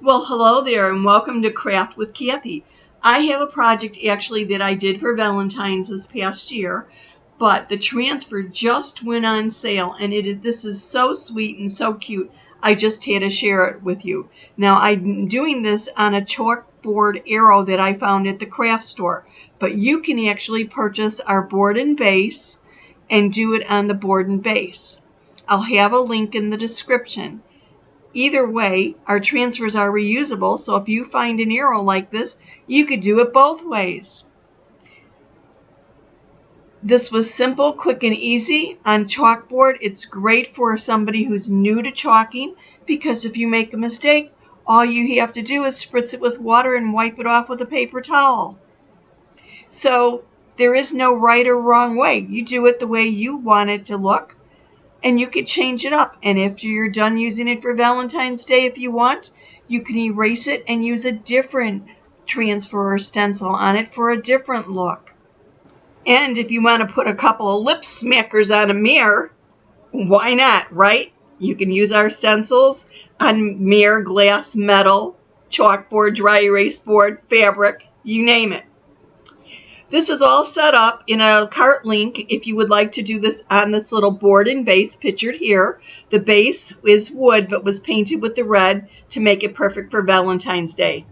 Well, hello there and welcome to Craft with Kathy. I have a project actually that I did for Valentine's this past year, but the transfer just went on sale and this is so sweet and so cute. I just had to share it with you. Now, I'm doing this on a chalkboard arrow that I found at the craft store, but you can actually purchase our board and base and do it on the board and base. I'll have a link in the description. Either way, our transfers are reusable, so if you find an arrow like this, you could do it both ways. This was simple, quick, and easy on chalkboard. It's great for somebody who's new to chalking because if you make a mistake, all you have to do is spritz it with water and wipe it off with a paper towel. So there is no right or wrong way. You do it the way you want it to look. And you could change it up. And after you're done using it for Valentine's Day, if you want, you can erase it and use a different transfer or stencil on it for a different look. And if you want to put a couple of lip smackers on a mirror, why not, right? You can use our stencils on mirror, glass, metal, chalkboard, dry erase board, fabric, you name it. This is all set up in a Cartlink if you would like to do this on this little board and base pictured here. The base is wood but was painted with the red to make it perfect for Valentine's Day.